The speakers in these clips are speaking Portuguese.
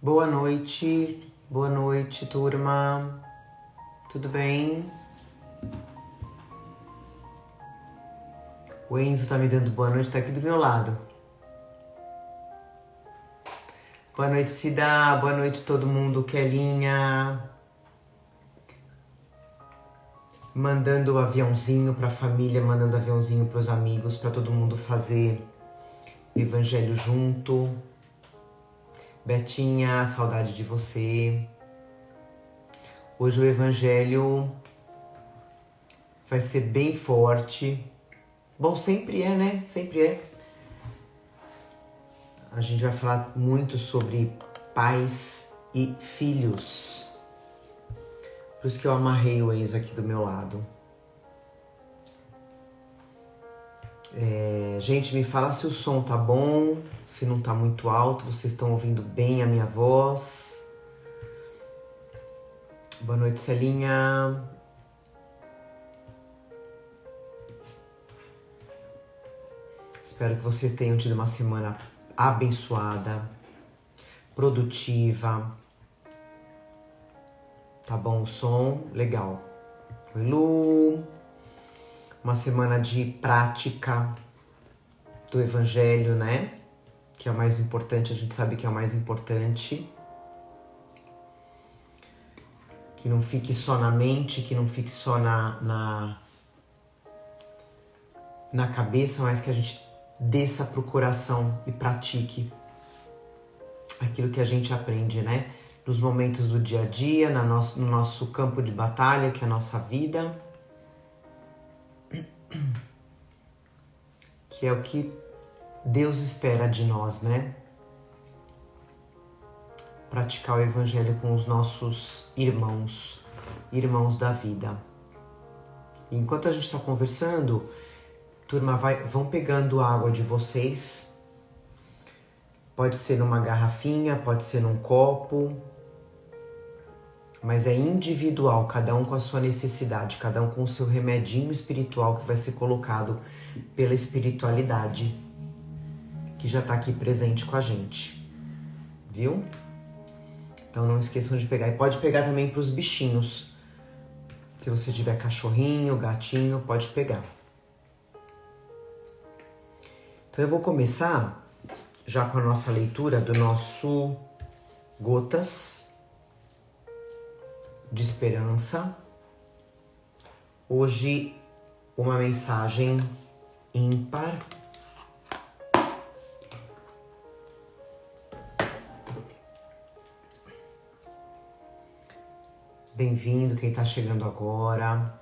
Boa noite, turma. Tudo bem? O Enzo tá me dando boa noite, tá aqui do meu lado. Boa noite, Cida. Boa noite, todo mundo. Kelinha. Mandando aviãozinho pra família, mandando aviãozinho pros amigos, pra todo mundo fazer evangelho junto. Betinha, saudade de você. Hoje o evangelho vai ser bem forte. Bom, sempre é, né? Sempre é. A gente vai falar muito sobre pais e filhos. Por isso que eu amarrei o Enzo aqui do meu lado. Gente, me fala se o som tá bom, se não tá muito alto, vocês estão ouvindo bem a minha voz. Boa noite, Celinha. Espero que vocês tenham tido uma semana abençoada, produtiva. Tá bom o som? Legal. Oi, Lu. Uma semana de prática do evangelho, né? Que é o mais importante, a gente sabe que é o mais importante. Que não fique só na mente, que não fique só na cabeça, mas que a gente desça pro coração e pratique aquilo que a gente aprende, né? Nos momentos do dia a dia, no nosso campo de batalha, que é a nossa vida. Que é o que Deus espera de nós, né? Praticar o evangelho com os nossos irmãos da vida. E enquanto a gente está conversando, turma, vão pegando a água de vocês. Pode ser numa garrafinha, pode ser num copo. Mas é individual, cada um com a sua necessidade, cada um com o seu remedinho espiritual que vai ser colocado pela espiritualidade que já está aqui presente com a gente, viu? Então não esqueçam de pegar. E pode pegar também para os bichinhos. Se você tiver cachorrinho, gatinho, pode pegar. Então eu vou começar já com a nossa leitura do nosso Gotas de Esperança. Hoje uma mensagem ímpar. Bem-vindo quem está chegando agora.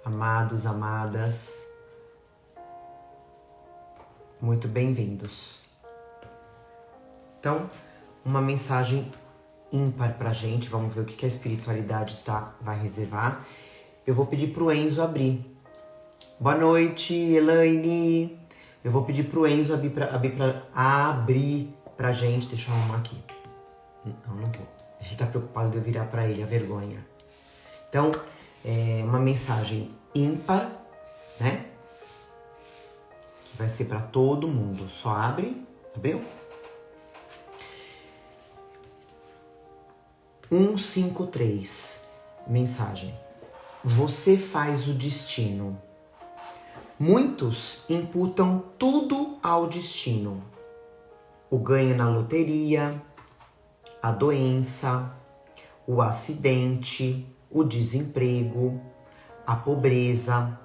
Amados, amadas. Muito bem-vindos. Então, uma mensagem ímpar pra gente. Vamos ver o que a espiritualidade vai reservar. Eu vou pedir pro Enzo abrir. Boa noite, Elaine. Eu vou pedir pro Enzo abrir pra gente. Deixa eu arrumar aqui. Não vou. Ele tá preocupado de eu virar pra ele, a vergonha. Então, é uma mensagem ímpar, né? Que vai ser pra todo mundo. Só abre. Abriu? 153. Mensagem. Você faz o destino. Muitos imputam tudo ao destino. O ganho na loteria, a doença, o acidente, o desemprego, a pobreza.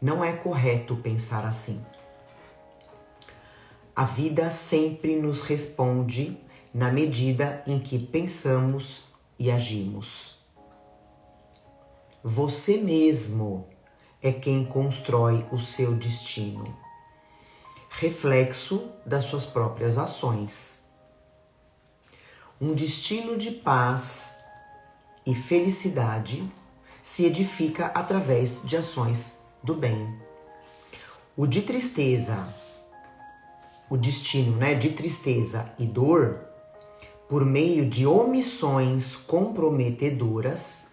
Não é correto pensar assim. A vida sempre nos responde na medida em que pensamos e agimos. Você mesmo é quem constrói o seu destino, reflexo das suas próprias ações. Um destino de paz e felicidade se edifica através de ações do bem. O destino, né, de tristeza e dor, por meio de omissões comprometedoras,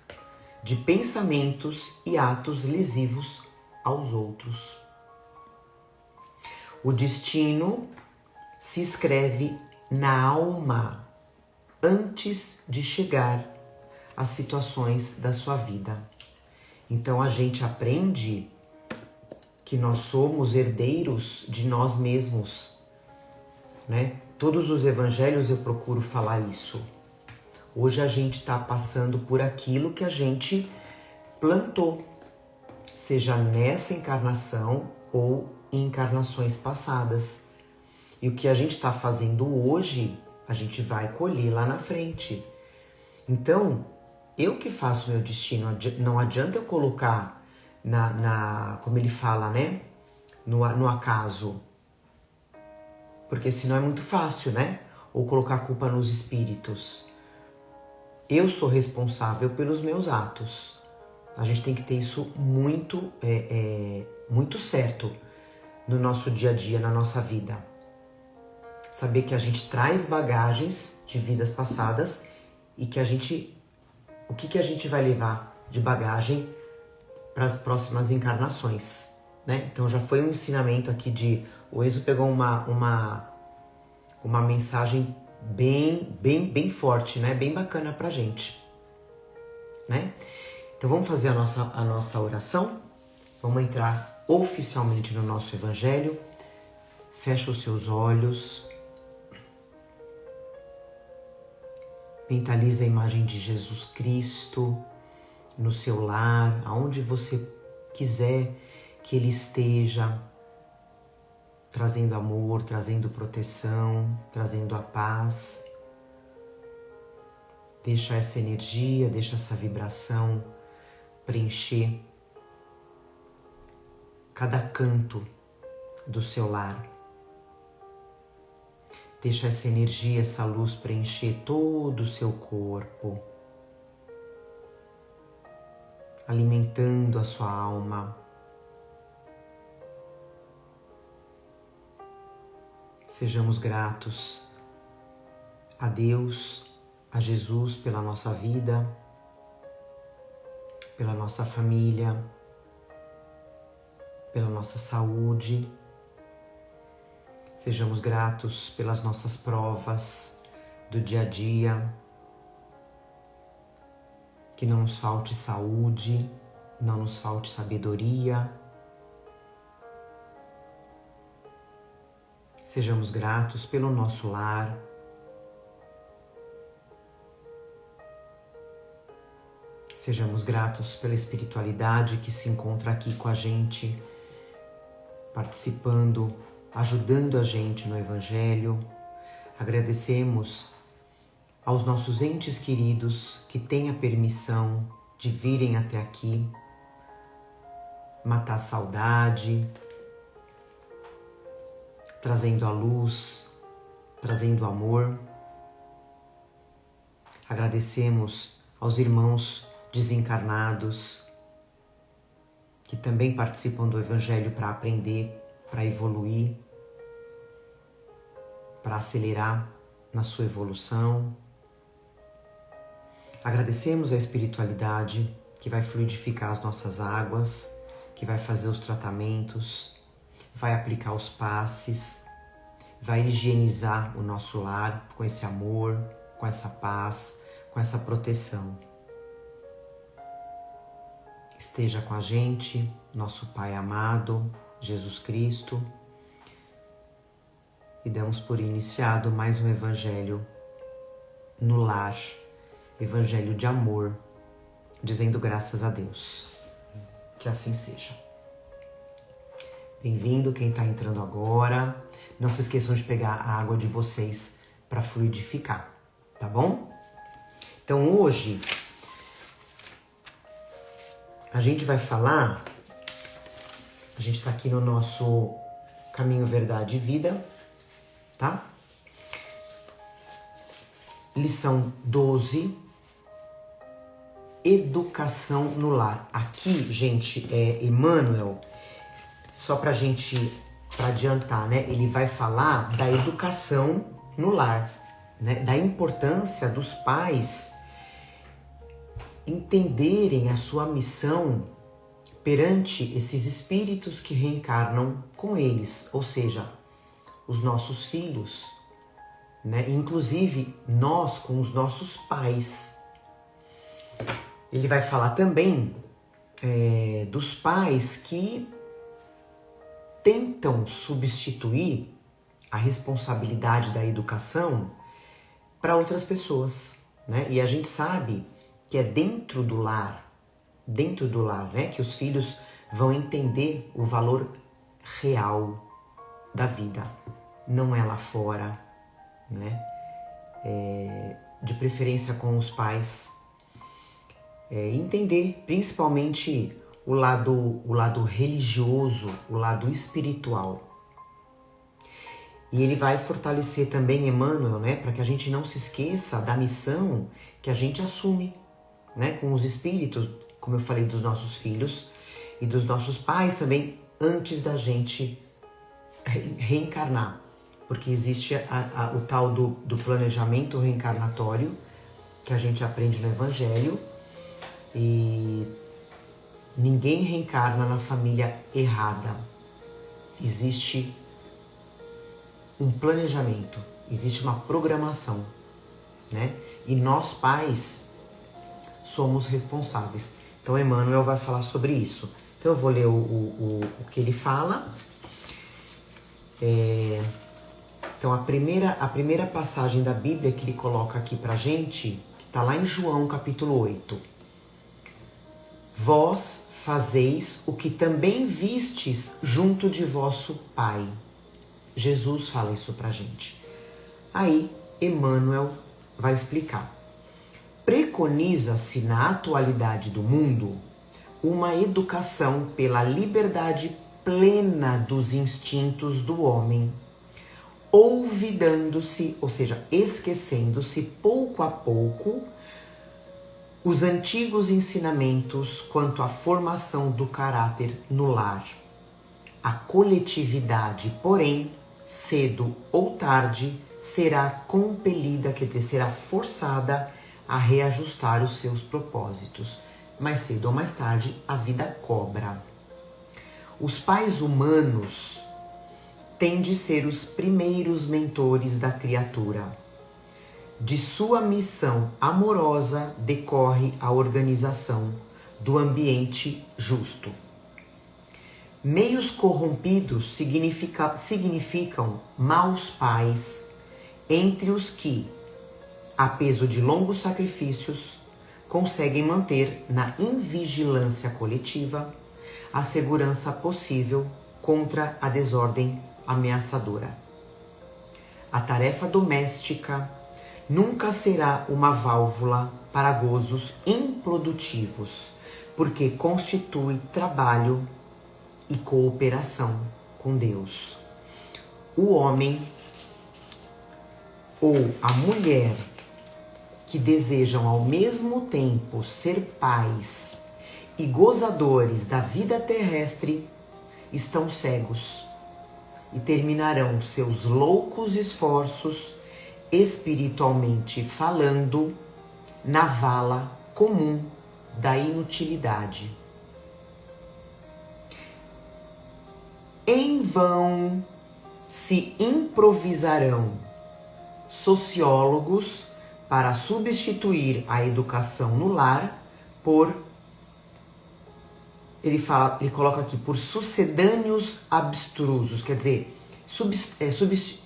de pensamentos e atos lesivos aos outros. O destino se escreve na alma antes de chegar às situações da sua vida. Então a gente aprende que nós somos herdeiros de nós mesmos, né? Todos os evangelhos eu procuro falar isso. Hoje a gente está passando por aquilo que a gente plantou, seja nessa encarnação ou em encarnações passadas. E o que a gente está fazendo hoje, a gente vai colher lá na frente. Então, eu que faço meu destino, não adianta eu colocar como ele fala, né? No acaso. Porque senão é muito fácil, né? Ou colocar a culpa nos espíritos. Eu sou responsável pelos meus atos. A gente tem que ter isso muito certo no nosso dia a dia, na nossa vida. Saber que a gente traz bagagens de vidas passadas e que o que a gente vai levar de bagagem para as próximas encarnações, né? Então já foi um ensinamento aqui o Enzo pegou uma mensagem bem forte, né? Bem bacana pra gente, né? Então vamos fazer a nossa oração. Vamos entrar oficialmente no nosso evangelho. Fecha os seus olhos. Mentaliza a imagem de Jesus Cristo no seu lar, aonde você quiser que Ele esteja, trazendo amor, trazendo proteção, trazendo a paz. Deixa essa energia, deixa essa vibração preencher cada canto do seu lar. Deixa essa energia, essa luz preencher todo o seu corpo, alimentando a sua alma. Sejamos gratos a Deus, a Jesus pela nossa vida, pela nossa família, pela nossa saúde. Sejamos gratos pelas nossas provas do dia a dia. Que não nos falte saúde, não nos falte sabedoria. Sejamos gratos pelo nosso lar. Sejamos gratos pela espiritualidade que se encontra aqui com a gente, participando, ajudando a gente no Evangelho. Agradecemos aos nossos entes queridos que têm a permissão de virem até aqui, matar a saudade, trazendo a luz, trazendo amor. Agradecemos aos irmãos desencarnados que também participam do Evangelho para aprender, para evoluir, para acelerar na sua evolução. Agradecemos a espiritualidade que vai fluidificar as nossas águas, que vai fazer os tratamentos, vai aplicar os passes, vai higienizar o nosso lar com esse amor, com essa paz, com essa proteção. Esteja com a gente, nosso Pai amado, Jesus Cristo, e damos por iniciado mais um Evangelho no lar, Evangelho de amor, dizendo graças a Deus. Que assim seja. Bem-vindo quem está entrando agora. Não se esqueçam de pegar a água de vocês para fluidificar, tá bom? Então hoje a gente vai falar, a gente está aqui no nosso Caminho, Verdade e Vida, tá? Lição 12, Educação no Lar. Aqui, gente, Emmanuel, só pra adiantar, né? Ele vai falar da educação no lar, né? Da importância dos pais entenderem a sua missão perante esses espíritos que reencarnam com eles, ou seja, os nossos filhos. né? Inclusive nós com os nossos pais. Ele vai falar também dos pais que tentam substituir a responsabilidade da educação para outras pessoas, né? E a gente sabe que é dentro do lar, né, que os filhos vão entender o valor real da vida, não é lá fora, né? De preferência com os pais, entender principalmente o lado religioso, o lado espiritual. E ele vai fortalecer também Emmanuel, né, para que a gente não se esqueça da missão que a gente assume, né, com os espíritos, como eu falei, dos nossos filhos e dos nossos pais também, antes da gente reencarnar. Porque existe o tal do planejamento reencarnatório, que a gente aprende no Evangelho, e ninguém reencarna na família errada. Existe um planejamento, existe uma programação, né? E nós pais somos responsáveis. Então Emmanuel vai falar sobre isso. Então eu vou ler o que ele fala. Então a primeira passagem da Bíblia que ele coloca aqui pra gente, que está lá em João capítulo 8. Vós fazeis o que também vistes junto de vosso Pai. Jesus fala isso pra gente. Aí Emmanuel vai explicar. Preconiza-se na atualidade do mundo uma educação pela liberdade plena dos instintos do homem, olvidando-se, ou seja, esquecendo-se pouco a pouco os antigos ensinamentos quanto à formação do caráter no lar. A coletividade, porém, cedo ou tarde, será compelida, quer dizer, será forçada a reajustar os seus propósitos. Mais cedo ou mais tarde, a vida cobra. Os pais humanos têm de ser os primeiros mentores da criatura. De sua missão amorosa decorre a organização do ambiente justo. Meios corrompidos significam maus pais, entre os que, a peso de longos sacrifícios, conseguem manter na invigilância coletiva a segurança possível contra a desordem ameaçadora. A tarefa doméstica nunca será uma válvula para gozos improdutivos, porque constitui trabalho e cooperação com Deus. O homem ou a mulher que desejam ao mesmo tempo ser pais e gozadores da vida terrestre estão cegos e terminarão seus loucos esforços, espiritualmente falando, na vala comum da inutilidade. Em vão se improvisarão sociólogos para substituir a educação no lar por, ele coloca aqui, por sucedâneos abstrusos, quer dizer,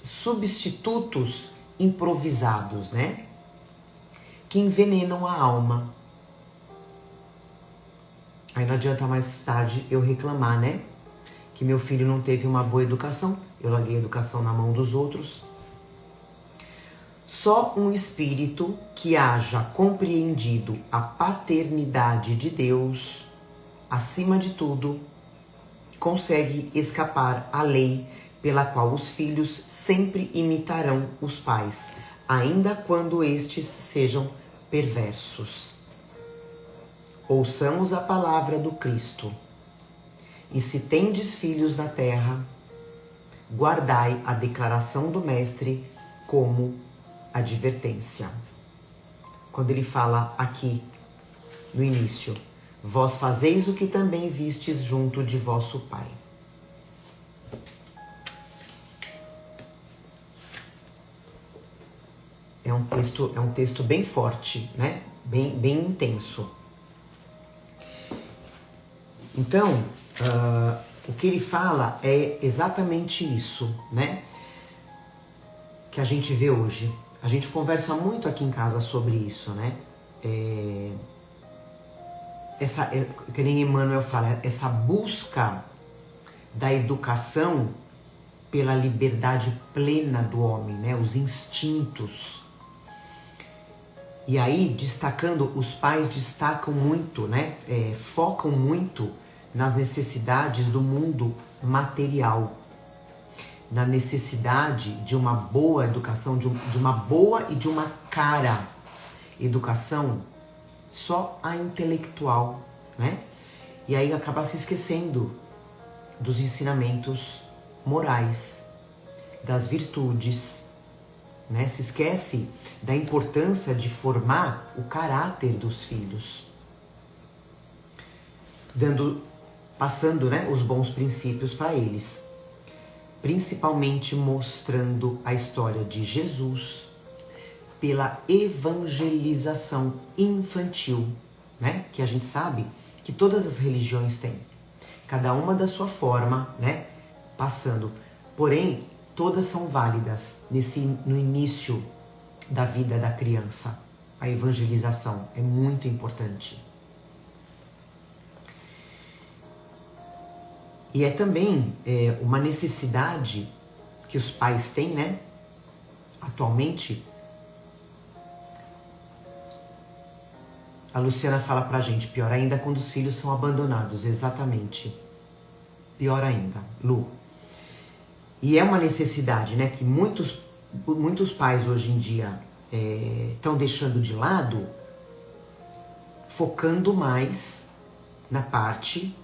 substitutos improvisados, né? Que envenenam a alma. Aí não adianta mais tarde eu reclamar, né? Que meu filho não teve uma boa educação, eu larguei a educação na mão dos outros. Só um espírito que haja compreendido a paternidade de Deus, acima de tudo, consegue escapar à lei pela qual os filhos sempre imitarão os pais, ainda quando estes sejam perversos. Ouçamos a palavra do Cristo. E se tendes filhos na terra, guardai a declaração do Mestre como advertência. Quando ele fala aqui no início, vós fazeis o que também vistes junto de vosso Pai. É um texto bem forte, né? Bem intenso. Então, o que ele fala é exatamente isso, né? Que a gente vê hoje. A gente conversa muito aqui em casa sobre isso, né? Que nem Emmanuel fala, essa busca da educação pela liberdade plena do homem, né? Os instintos. E aí, os pais destacam muito, né? Focam muito nas necessidades do mundo material, na necessidade de uma boa educação, de uma boa e de uma cara educação, só a intelectual, né? E aí acaba se esquecendo dos ensinamentos morais, das virtudes, né? Se esquece da importância de formar o caráter dos filhos, passando, né, os bons princípios para eles, principalmente mostrando a história de Jesus pela evangelização infantil, né? Que a gente sabe que todas as religiões têm, cada uma da sua forma, né? Passando, porém todas são válidas no início da vida da criança. A evangelização é muito importante. E é também uma necessidade que os pais têm, né? Atualmente, a Luciana fala pra gente, pior ainda quando os filhos são abandonados. Exatamente. Pior ainda, Lu. E é uma necessidade, né? Que muitos pais hoje em dia estão deixando de lado, focando mais na parte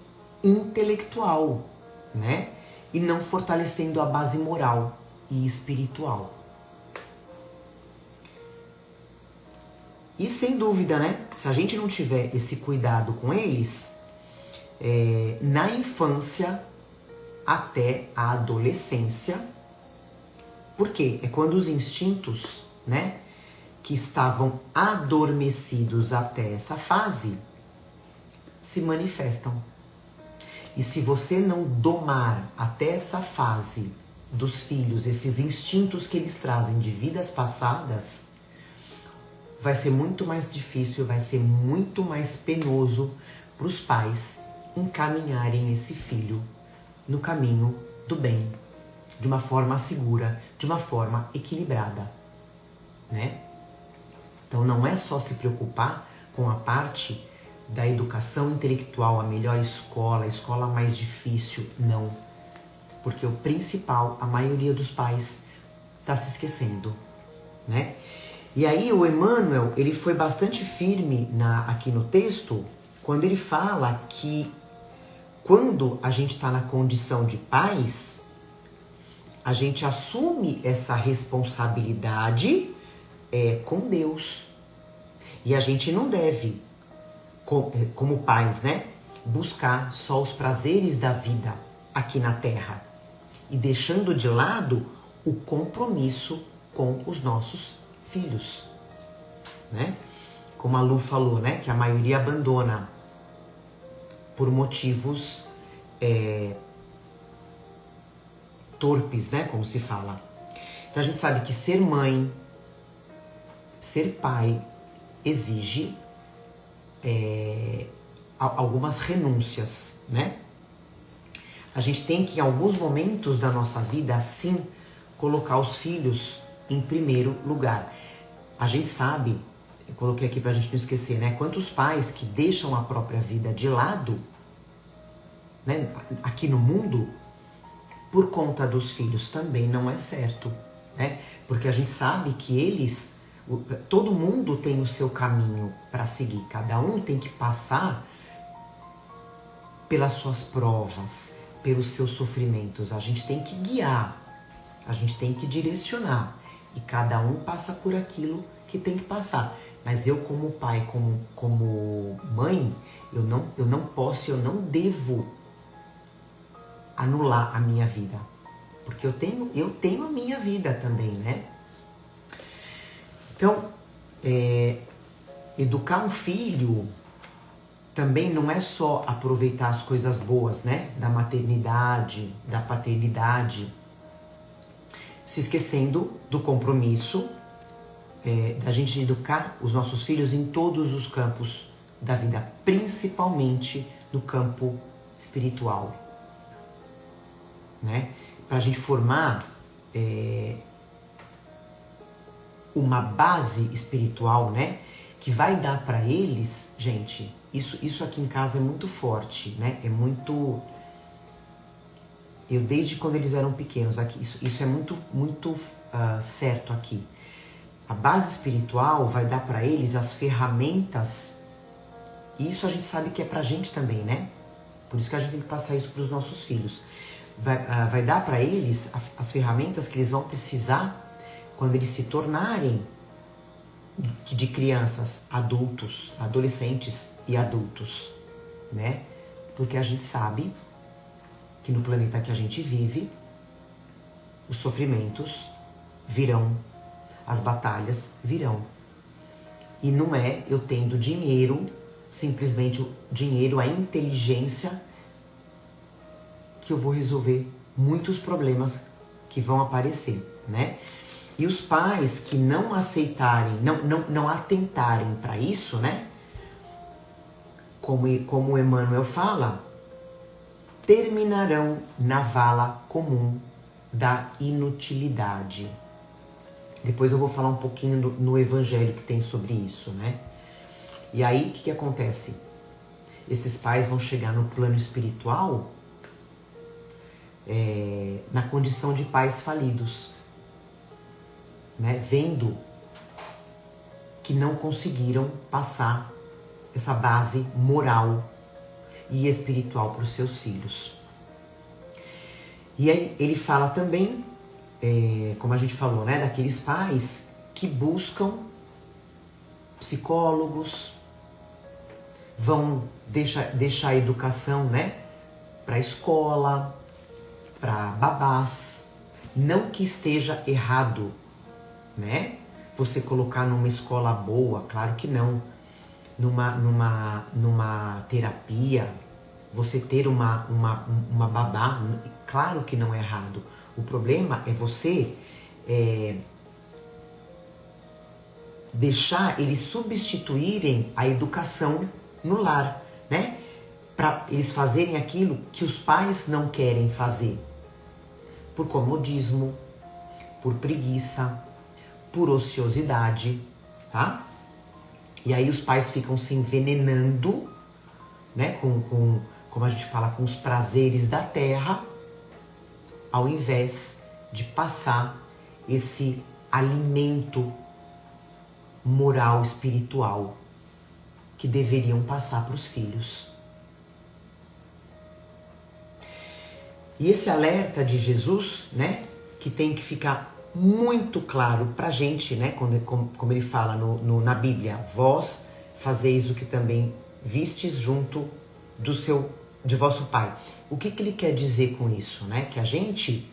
intelectual, né? E não fortalecendo a base moral e espiritual. E sem dúvida, né? Se a gente não tiver esse cuidado com eles, na infância até a adolescência, porque é quando os instintos, né, que estavam adormecidos até essa fase, se manifestam. E se você não domar até essa fase dos filhos, esses instintos que eles trazem de vidas passadas, vai ser muito mais difícil, vai ser muito mais penoso para os pais encaminharem esse filho no caminho do bem, de uma forma segura, de uma forma equilibrada, né? Então não é só se preocupar com a parte da educação intelectual, a melhor escola, a escola mais difícil, não. Porque o principal, a maioria dos pais está se esquecendo, né? E aí o Emmanuel, ele foi bastante firme aqui no texto, quando ele fala que quando a gente está na condição de pais, a gente assume essa responsabilidade com Deus. E a gente não deve, como pais, né, buscar só os prazeres da vida aqui na Terra e deixando de lado o compromisso com os nossos filhos, né? Como a Lu falou, né, que a maioria abandona por motivos torpes, né, como se fala. Então a gente sabe que ser mãe, ser pai, exige algumas renúncias, né? A gente tem que, em alguns momentos da nossa vida, assim, colocar os filhos em primeiro lugar. A gente sabe, eu coloquei aqui pra gente não esquecer, né? Quantos pais que deixam a própria vida de lado, né, aqui no mundo, por conta dos filhos, também não é certo, né? Porque a gente sabe que todo mundo tem o seu caminho para seguir, cada um tem que passar pelas suas provas, pelos seus sofrimentos. A gente tem que guiar, a gente tem que direcionar, e cada um passa por aquilo que tem que passar. Mas eu, como pai, como mãe, eu não posso, eu não devo anular a minha vida, porque eu tenho a minha vida também, né? Então, educar um filho também não é só aproveitar as coisas boas, né? Da maternidade, da paternidade, se esquecendo do compromisso da gente educar os nossos filhos em todos os campos da vida, principalmente no campo espiritual, né? Para a gente formar uma base espiritual, né? Que vai dar para eles, gente, isso aqui em casa é muito forte, né? É muito... Eu desde quando eles eram pequenos, aqui, isso é muito certo aqui. A base espiritual vai dar para eles as ferramentas, e isso a gente sabe que é pra gente também, né? Por isso que a gente tem que passar isso para os nossos filhos. Vai dar para eles as ferramentas que eles vão precisar quando eles se tornarem de crianças, adultos, adolescentes e adultos, né? Porque a gente sabe que no planeta que a gente vive, os sofrimentos virão, as batalhas virão. E não é eu tendo dinheiro, simplesmente o dinheiro, a inteligência, que eu vou resolver muitos problemas que vão aparecer, né? E os pais que não aceitarem, não atentarem para isso, né? Como o Emmanuel fala, terminarão na vala comum da inutilidade. Depois eu vou falar um pouquinho no Evangelho que tem sobre isso, né? E aí, o que acontece? Esses pais vão chegar no plano espiritual na condição de pais falidos, né? Vendo que não conseguiram passar essa base moral e espiritual para os seus filhos. E aí ele fala também, como a gente falou, né, daqueles pais que buscam psicólogos, vão deixar a educação, né, para a escola, para babás. Não que esteja errado, né, você colocar numa escola boa, claro que não. Numa terapia, você ter uma babá, claro que não é errado. O problema é você deixar eles substituírem a educação no lar, né? Para eles fazerem aquilo que os pais não querem fazer. Por comodismo, por preguiça, por ociosidade, tá? E aí os pais ficam se envenenando, né, como a gente fala, com os prazeres da terra, ao invés de passar esse alimento moral, espiritual, que deveriam passar para os filhos. E esse alerta de Jesus, né, que tem que ficar muito claro pra gente, né, como ele fala na Bíblia, vós fazeis o que também vistes junto de vosso Pai. O que ele quer dizer com isso, né? Que a gente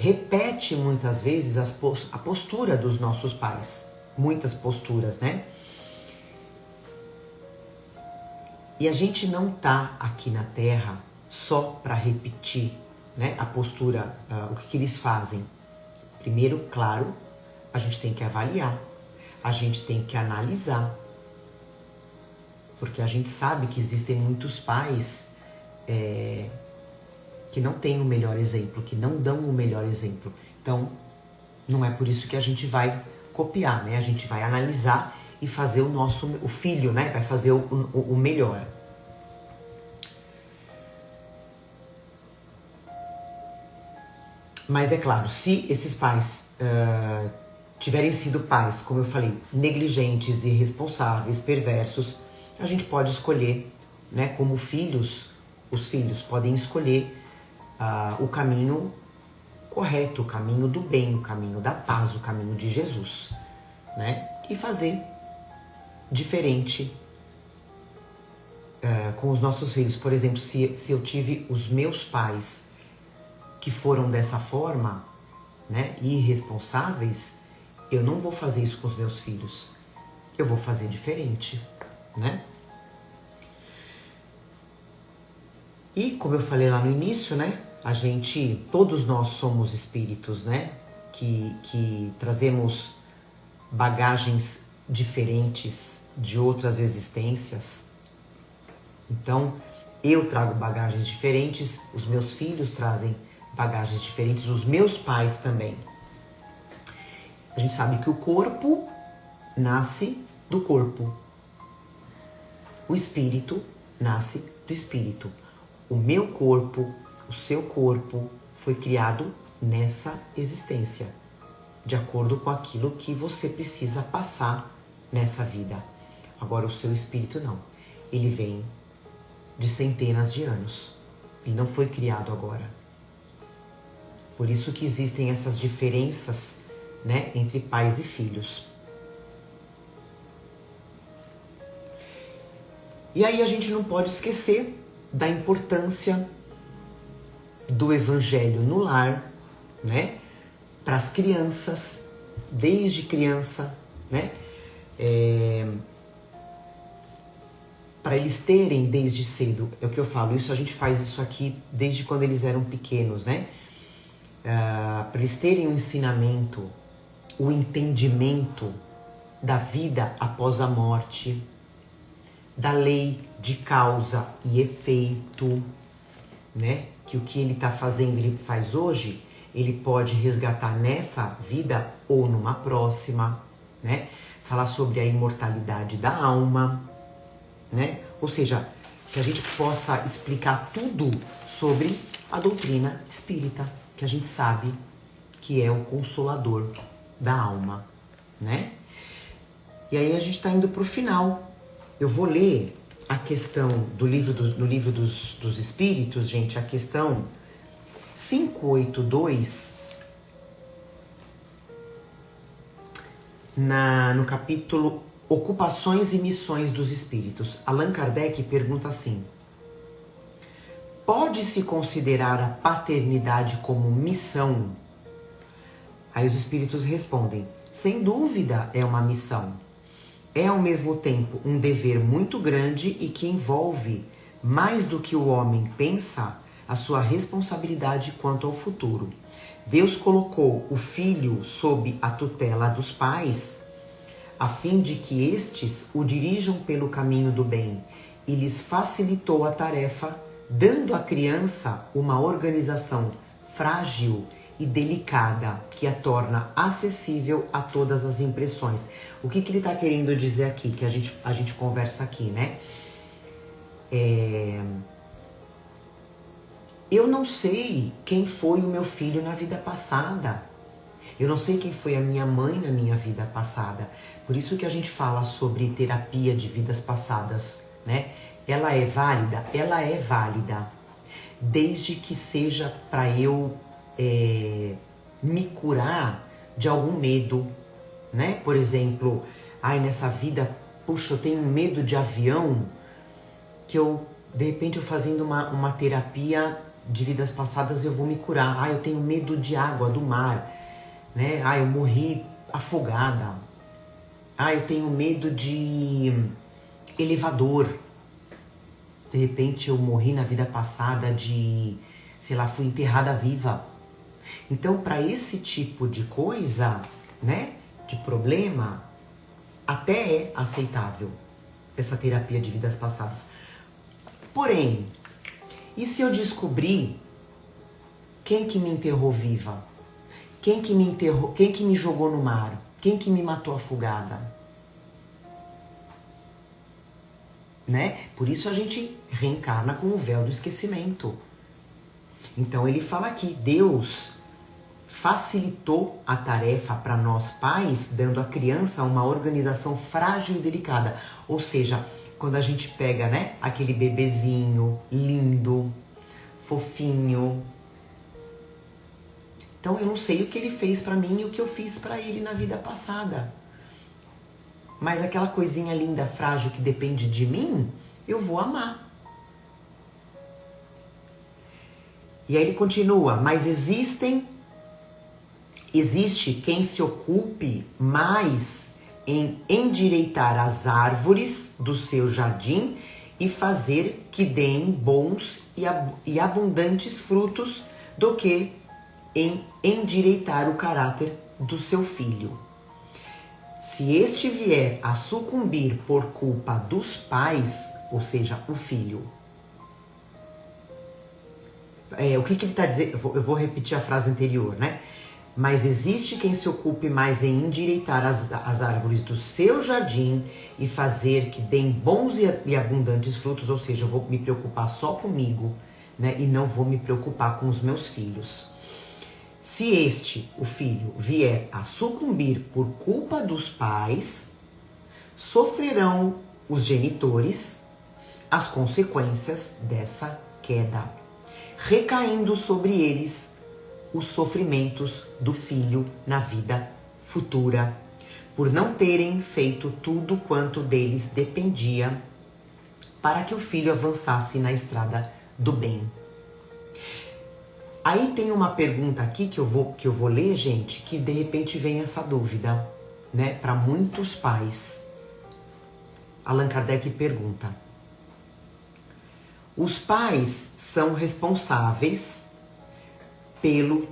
repete muitas vezes a postura dos nossos pais, muitas posturas, né? E a gente não tá aqui na Terra só para repetir, né, a postura, o que eles fazem. Primeiro, claro, a gente tem que avaliar, a gente tem que analisar, porque a gente sabe que existem muitos pais que não têm o melhor exemplo, que não dão o melhor exemplo. Então, não é por isso que a gente vai copiar, né? A gente vai analisar e fazer o filho, né? Vai fazer o melhor. Mas é claro, se esses pais tiverem sido pais, como eu falei, negligentes, irresponsáveis, perversos, a gente pode escolher, né, como filhos, os filhos podem escolher o caminho correto, o caminho do bem, o caminho da paz, o caminho de Jesus, né? E fazer diferente com os nossos filhos. Por exemplo, se eu tive os meus pais que foram dessa forma, né, irresponsáveis, eu não vou fazer isso com os meus filhos. Eu vou fazer diferente, né? E como eu falei lá no início, né? Todos nós somos espíritos, né? Que trazemos bagagens diferentes de outras existências. Então, eu trago bagagens diferentes, os meus filhos trazem bagagens diferentes, os meus pais também. A gente sabe que o corpo nasce do corpo. O espírito nasce do espírito. O meu corpo, o seu corpo, foi criado nessa existência, de acordo com aquilo que você precisa passar nessa vida. Agora, o seu espírito não. Ele vem de centenas de anos. Ele não foi criado agora. Por isso que existem essas diferenças, né, entre pais e filhos. E aí a gente não pode esquecer da importância do evangelho no lar, né, para as crianças, desde criança, né, para eles terem desde cedo, é o que eu falo, a gente faz isso aqui desde quando eles eram pequenos, né, para eles terem um ensinamento, o entendimento da vida após a morte, da lei de causa e efeito, né? Que o que ele está fazendo, ele faz hoje, ele pode resgatar nessa vida ou numa próxima, né? Falar sobre a imortalidade da alma, né? Ou seja, que a gente possa explicar tudo sobre a doutrina espírita, que a gente sabe que é o consolador da alma, né? E aí a gente está indo para o final. Eu vou ler a questão no livro dos Espíritos, gente, a questão 582, no capítulo Ocupações e Missões dos Espíritos. Allan Kardec pergunta assim: pode-se considerar a paternidade como missão? Aí os Espíritos respondem: sem dúvida é uma missão. É ao mesmo tempo um dever muito grande e que envolve, mais do que o homem pensa, a sua responsabilidade quanto ao futuro. Deus colocou o filho sob a tutela dos pais, a fim de que estes o dirijam pelo caminho do bem, e lhes facilitou a tarefa, dando à criança uma organização frágil e delicada que a torna acessível a todas as impressões. O que ele está querendo dizer aqui, que a gente conversa aqui, né? Eu não sei quem foi o meu filho na vida passada. Eu não sei quem foi a minha mãe na minha vida passada. Por isso que a gente fala sobre terapia de vidas passadas, né? Ela é válida? Ela é válida. Desde que seja para eu me curar de algum medo, né? Por exemplo, nessa vida, puxa, eu tenho medo de avião, que de repente, eu fazendo uma terapia de vidas passadas, eu vou me curar. Eu tenho medo de água, do mar, né? Eu morri afogada. Eu tenho medo de elevador. De repente, eu morri na vida passada sei lá, fui enterrada viva. Então, para esse tipo de coisa, né, de problema, até é aceitável essa terapia de vidas passadas. Porém, e se eu descobrir quem que me enterrou viva? Quem que me jogou no mar? Quem que me matou afogada? Né? Por isso a gente reencarna com o véu do esquecimento. Então ele fala aqui, Deus facilitou a tarefa para nós pais, dando à criança uma organização frágil e delicada. Ou seja, quando a gente pega, né, aquele bebezinho lindo, fofinho. Então eu não sei o que ele fez para mim e o que eu fiz para ele na vida passada. Mas aquela coisinha linda, frágil, que depende de mim, eu vou amar. E aí ele continua, mas existem Existe quem se ocupe mais em endireitar as árvores do seu jardim e fazer que deem bons e abundantes frutos do que em endireitar o caráter do seu filho. Se este vier a sucumbir por culpa dos pais, ou seja, o filho. O que ele está dizendo? Eu vou repetir a frase anterior, né? Mas existe quem se ocupe mais em endireitar as árvores do seu jardim e fazer que deem bons e abundantes frutos, ou seja, eu vou me preocupar só comigo, né? E não vou me preocupar com os meus filhos. Se este, o filho, vier a sucumbir por culpa dos pais, sofrerão os genitores as consequências dessa queda, recaindo sobre eles os sofrimentos do filho na vida futura, por não terem feito tudo quanto deles dependia para que o filho avançasse na estrada do bem. Aí tem uma pergunta aqui que eu vou ler, gente, que de repente vem essa dúvida, né, para muitos pais. Allan Kardec pergunta: os pais são responsáveis pelo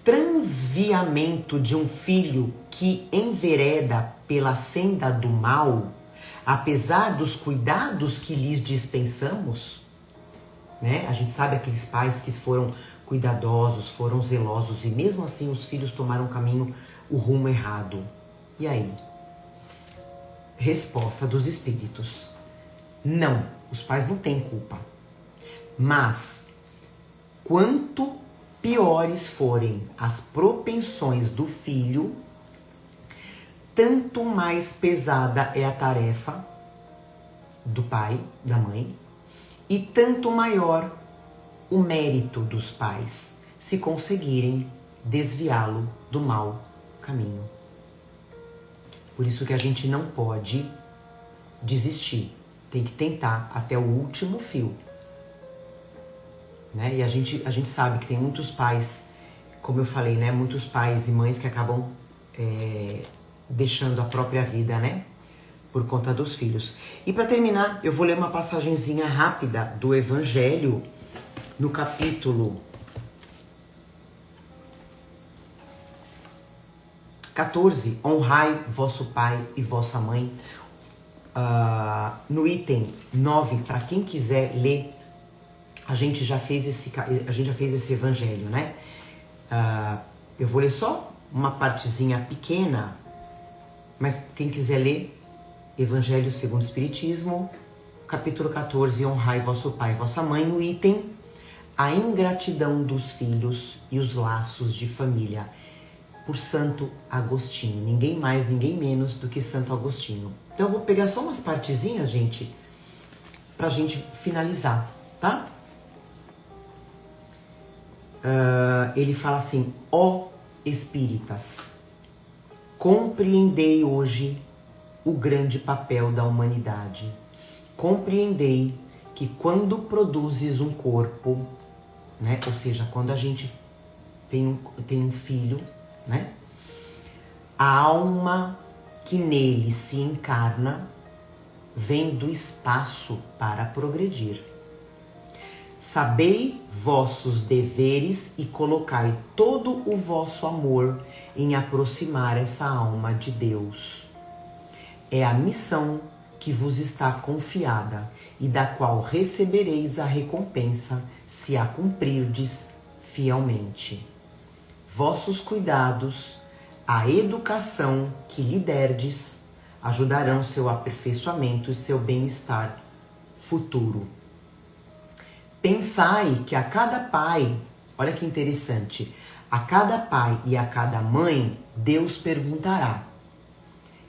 transviamento de um filho que envereda pela senda do mal, apesar dos cuidados que lhes dispensamos? Né? A gente sabe aqueles pais que foram cuidadosos, foram zelosos e mesmo assim os filhos tomaram o rumo errado. E aí? Resposta dos espíritos: não, os pais não têm culpa. Mas quanto piores forem as propensões do filho, tanto mais pesada é a tarefa do pai, da mãe, e tanto maior o mérito dos pais se conseguirem desviá-lo do mau caminho. Por isso que a gente não pode desistir, tem que tentar até o último fio. Né? E a gente sabe que tem muitos pais, como eu falei, né? Muitos pais e mães que acabam deixando a própria vida, né? Por conta dos filhos. E para terminar, eu vou ler uma passagenzinha rápida do Evangelho, no capítulo 14, honrai vosso pai e vossa mãe. No item 9, para quem quiser ler, a gente já fez esse evangelho, né? Eu vou ler só uma partezinha pequena, mas quem quiser ler, Evangelho segundo o Espiritismo, capítulo 14, honrai vosso pai e vossa mãe, no item a ingratidão dos filhos e os laços de família, por Santo Agostinho. Ninguém mais, ninguém menos do que Santo Agostinho. Então eu vou pegar só umas partezinhas, gente, pra gente finalizar, tá? Ele fala assim: ó espíritas, compreendei hoje o grande papel da humanidade. Compreendei que quando produzes um corpo, né, ou seja, quando a gente tem um filho, né, a alma que nele se encarna vem do espaço para progredir. Sabei vossos deveres e colocai todo o vosso amor em aproximar essa alma de Deus. É a missão que vos está confiada e da qual recebereis a recompensa se a cumprirdes fielmente. Vossos cuidados, a educação que lhe derdes, ajudarão seu aperfeiçoamento e seu bem-estar futuro. Pensai que a cada pai, olha que interessante, a cada pai e a cada mãe, Deus perguntará: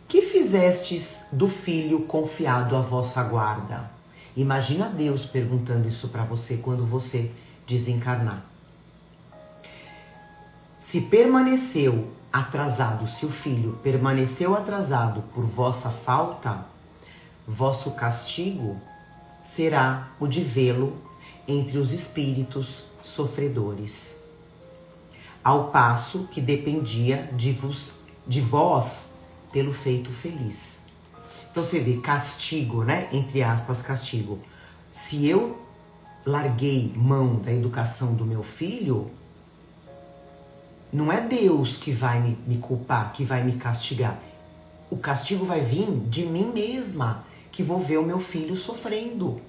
que fizestes do filho confiado à vossa guarda? Imagina Deus perguntando isso para você quando você desencarnar. Se permaneceu atrasado, se o filho permaneceu atrasado por vossa falta, vosso castigo será o de vê-lo entre os espíritos sofredores. ao passo que dependia de vós tê-lo feito feliz. Então você vê, castigo, né? Entre aspas, castigo. Se eu larguei mão da educação do meu filho, não é Deus que vai me culpar, que vai me castigar. O castigo vai vir de mim mesma, que vou ver o meu filho sofrendo.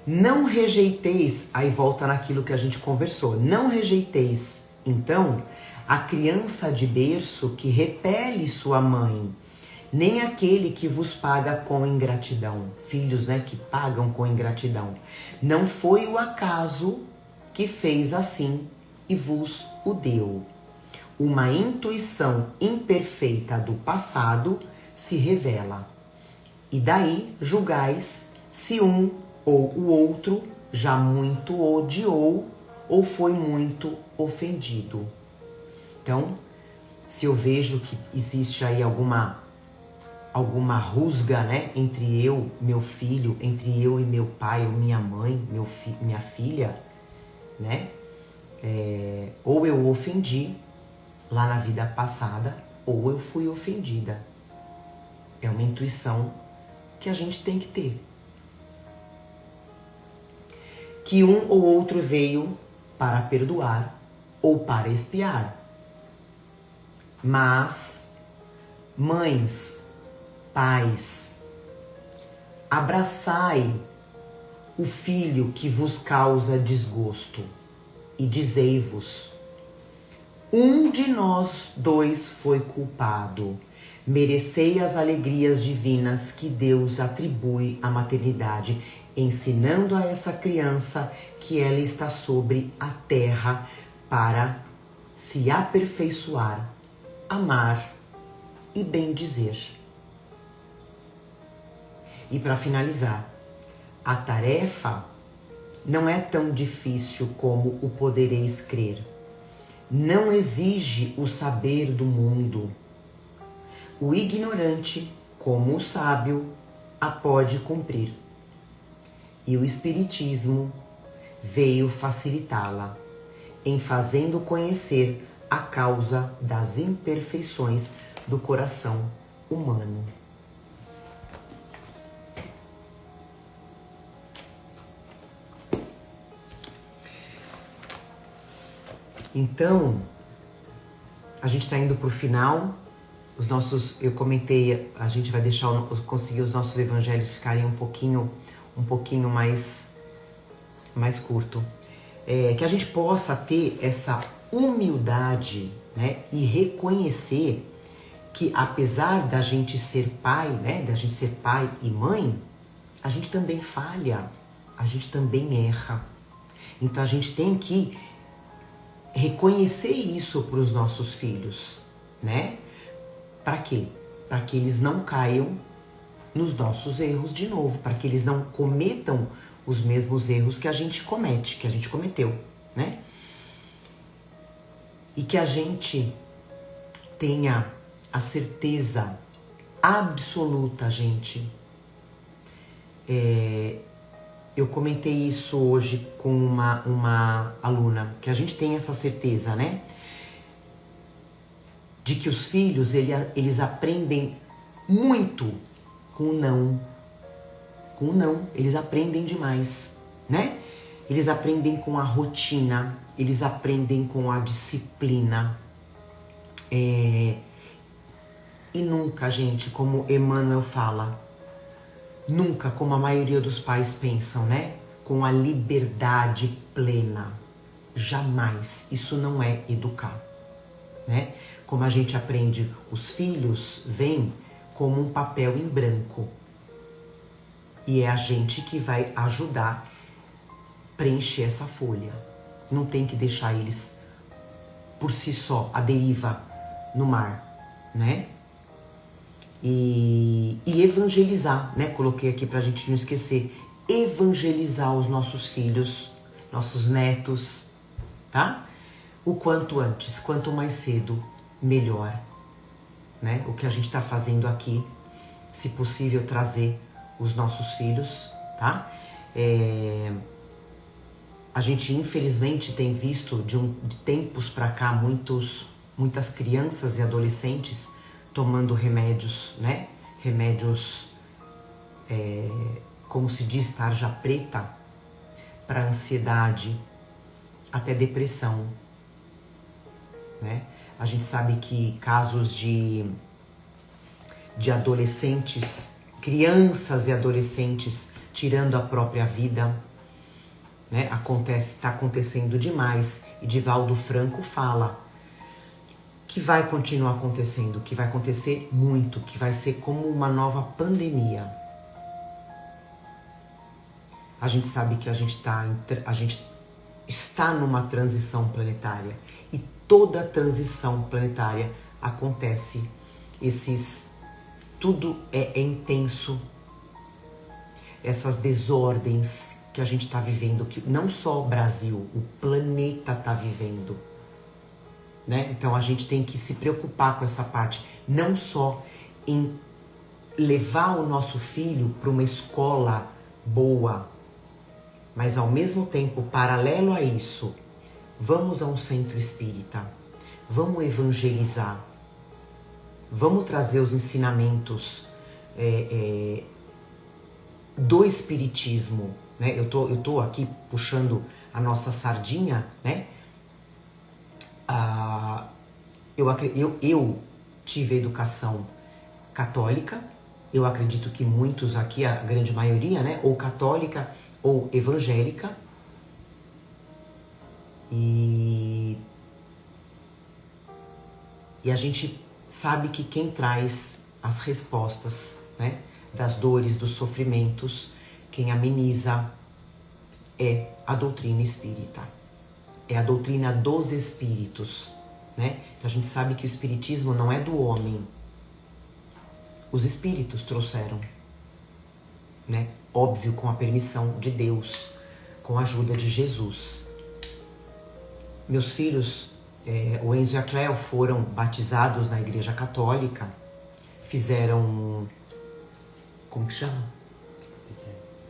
Não rejeiteis, aí volta naquilo que a gente conversou, não rejeiteis, então, a criança de berço que repele sua mãe, nem aquele que vos paga com ingratidão. Filhos, né, que pagam com ingratidão. Não foi o acaso que fez assim e vos o deu. Uma intuição imperfeita do passado se revela. E daí julgais se um ou o outro já muito odiou ou foi muito ofendido. Então, se eu vejo que existe aí alguma rusga, né, entre eu, meu filho, entre eu e meu pai ou minha mãe, minha filha, né, ou eu ofendi lá na vida passada, ou eu fui ofendida. É uma intuição que a gente tem que ter. Que um ou outro veio para perdoar ou para expiar. Mas, mães, pais, abraçai o filho que vos causa desgosto e dizei-vos: um de nós dois foi culpado. Merecei as alegrias divinas que Deus atribui à maternidade, ensinando a essa criança que ela está sobre a terra para se aperfeiçoar, amar e bendizer. E para finalizar, a tarefa não é tão difícil como o podereis crer. Não exige o saber do mundo. O ignorante, como o sábio, a pode cumprir. E o Espiritismo veio facilitá-la, em fazendo conhecer a causa das imperfeições do coração humano. Então, a gente está indo para o final. Eu comentei, a gente vai conseguir os nossos evangelhos ficarem um pouquinho mais curto. Que a gente possa ter essa humildade, né, e reconhecer que apesar da gente ser pai, né, da gente ser pai e mãe, a gente também falha, a gente também erra. Então a gente tem que reconhecer isso para os nossos filhos, né? Para quê? Para que eles não caiam nos nossos erros de novo, para que eles não cometam os mesmos erros que a gente cometeu, né? E que a gente tenha a certeza absoluta, gente. Eu comentei isso hoje com uma aluna, que a gente tem essa certeza, né? De que os filhos, eles aprendem muito com o não. Com o não, eles aprendem demais, né? Eles aprendem com a rotina, eles aprendem com a disciplina. E nunca, gente, como Emmanuel fala, nunca como a maioria dos pais pensam, né? Com a liberdade plena. Jamais. Isso não é educar, né? Como a gente aprende, os filhos vêm como um papel em branco. E é a gente que vai ajudar a preencher essa folha. Não tem que deixar eles por si só, à deriva no mar, né? E evangelizar, né? Coloquei aqui pra gente não esquecer. Evangelizar os nossos filhos, nossos netos, tá? O quanto antes, quanto mais cedo, melhor, né? O que a gente tá fazendo aqui, se possível trazer os nossos filhos, tá? A gente infelizmente tem visto de tempos para cá muitas crianças e adolescentes tomando remédios, né? Remédios, como se diz, tarja preta, para ansiedade, até depressão, né? A gente sabe que casos de adolescentes, crianças e adolescentes tirando a própria vida, né? Está acontecendo demais. E Divaldo Franco fala que vai continuar acontecendo, que vai acontecer muito, que vai ser como uma nova pandemia. A gente sabe que a gente está numa transição planetária, e toda transição planetária acontece. Tudo é intenso. Essas desordens que a gente está vivendo, que não só o Brasil, o planeta está vivendo, né? Então a gente tem que se preocupar com essa parte, não só em levar o nosso filho para uma escola boa, mas ao mesmo tempo, paralelo a isso, vamos a um centro espírita, vamos evangelizar, vamos trazer os ensinamentos do espiritismo, né? Eu tô aqui puxando a nossa sardinha, né? Eu tive educação católica, eu acredito que muitos aqui, a grande maioria, né? Ou católica ou evangélica. E a gente sabe que quem traz as respostas, né, das dores, dos sofrimentos, quem ameniza é a doutrina espírita. É a doutrina dos espíritos, né? Então a gente sabe que o espiritismo não é do homem. Os espíritos trouxeram, né? Óbvio, com a permissão de Deus, com a ajuda de Jesus. Meus filhos, o Enzo e a Cleo, foram batizados na Igreja Católica, fizeram, como que chama?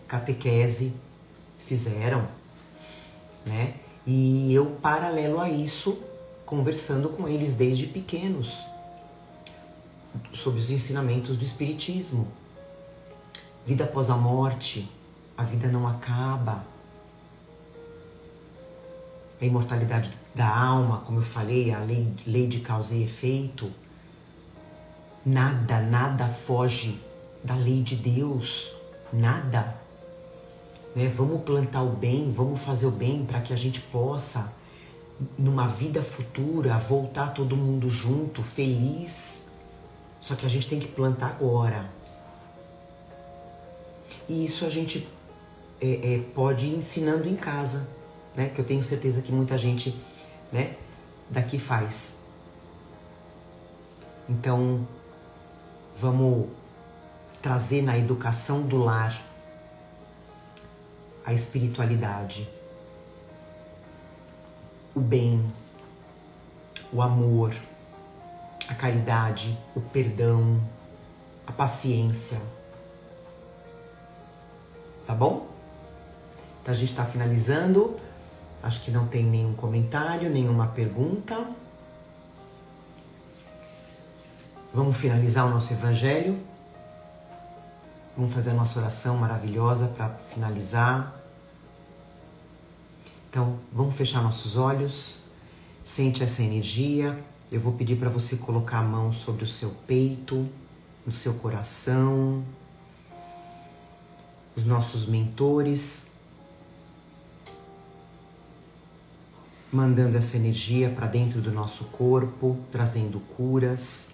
Catequese, fizeram, né? E eu, paralelo a isso, conversando com eles desde pequenos sobre os ensinamentos do Espiritismo. Vida após a morte, a vida não acaba. A imortalidade da alma, como eu falei, a lei de causa e efeito. Nada foge da lei de Deus, nada. Né? Vamos plantar o bem, vamos fazer o bem para que a gente possa, numa vida futura, voltar todo mundo junto, feliz. Só que a gente tem que plantar agora. E isso a gente pode ir ensinando em casa, né? Que eu tenho certeza que muita gente, né, daqui faz. Então, vamos trazer na educação do lar a espiritualidade, o bem, o amor, a caridade, o perdão, a paciência. Tá bom? Então a gente está finalizando. Acho que não tem nenhum comentário, nenhuma pergunta. Vamos finalizar o nosso evangelho. Vamos fazer a nossa oração maravilhosa para finalizar. Então, vamos fechar nossos olhos. Sente essa energia. Eu vou pedir para você colocar a mão sobre o seu peito, no seu coração. Os nossos mentores, mandando essa energia para dentro do nosso corpo, trazendo curas,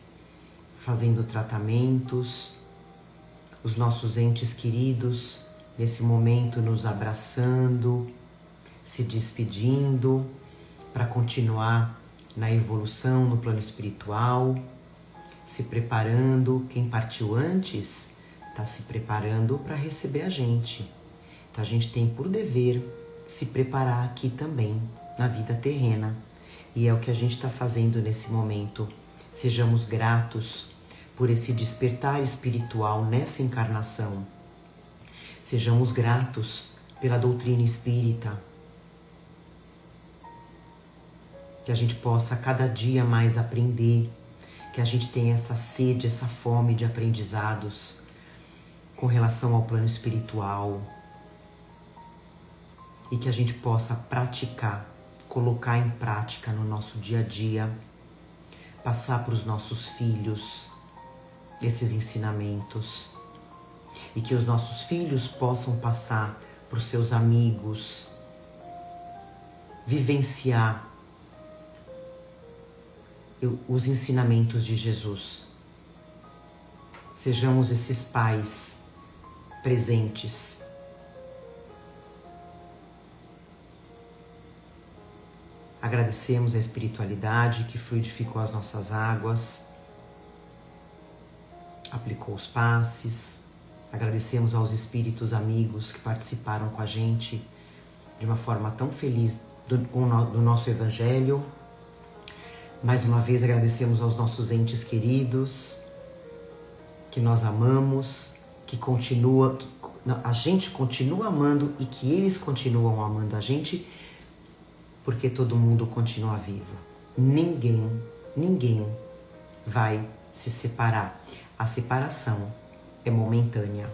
fazendo tratamentos. Os nossos entes queridos, nesse momento, nos abraçando, se despedindo para continuar na evolução no plano espiritual, se preparando. Quem partiu antes está se preparando para receber a gente. Então a gente tem por dever se preparar aqui também, na vida terrena. E é o que a gente está fazendo nesse momento. Sejamos gratos por esse despertar espiritual nessa encarnação. Sejamos gratos pela doutrina espírita. Que a gente possa cada dia mais aprender, que a gente tenha essa sede, essa fome de aprendizados com relação ao plano espiritual e que a gente possa praticar, colocar em prática no nosso dia a dia, passar para os nossos filhos esses ensinamentos e que os nossos filhos possam passar para os seus amigos, vivenciar os ensinamentos de Jesus. Sejamos esses pais presentes. Agradecemos a espiritualidade que fluidificou as nossas águas, aplicou os passes. Agradecemos aos espíritos amigos que participaram com a gente de uma forma tão feliz do nosso Evangelho. Mais uma vez agradecemos aos nossos entes queridos, que nós amamos, a gente continua amando e que eles continuam amando a gente, porque todo mundo continua vivo. Ninguém vai se separar. A separação é momentânea.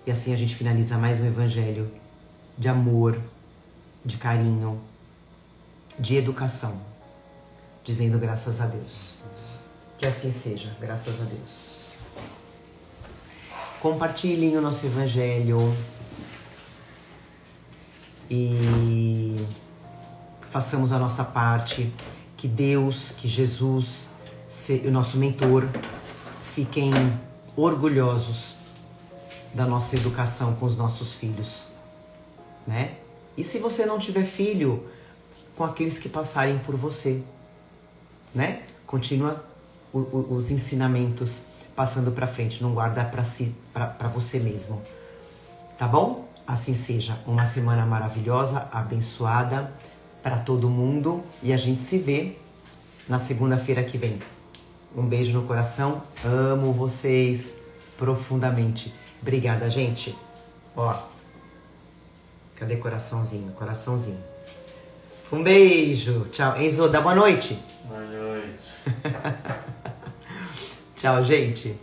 E assim a gente finaliza mais um Evangelho de amor, de carinho, de educação, dizendo graças a Deus. Que assim seja, graças a Deus. Compartilhem o nosso Evangelho e façamos a nossa parte. Que Deus, que Jesus, o nosso mentor, fiquem orgulhosos da nossa educação com os nossos filhos, né? E se você não tiver filho, com aqueles que passarem por você, né? Continua os ensinamentos passando para frente, não guarda para si, para você mesmo, tá bom? Assim seja, uma semana maravilhosa, abençoada para todo mundo e a gente se vê na segunda-feira que vem. Um beijo no coração, amo vocês profundamente. Obrigada, gente. Ó, cadê coraçãozinho? Coraçãozinho. Um beijo. Tchau. Enzo, dá boa noite. Boa noite. Tchau, gente.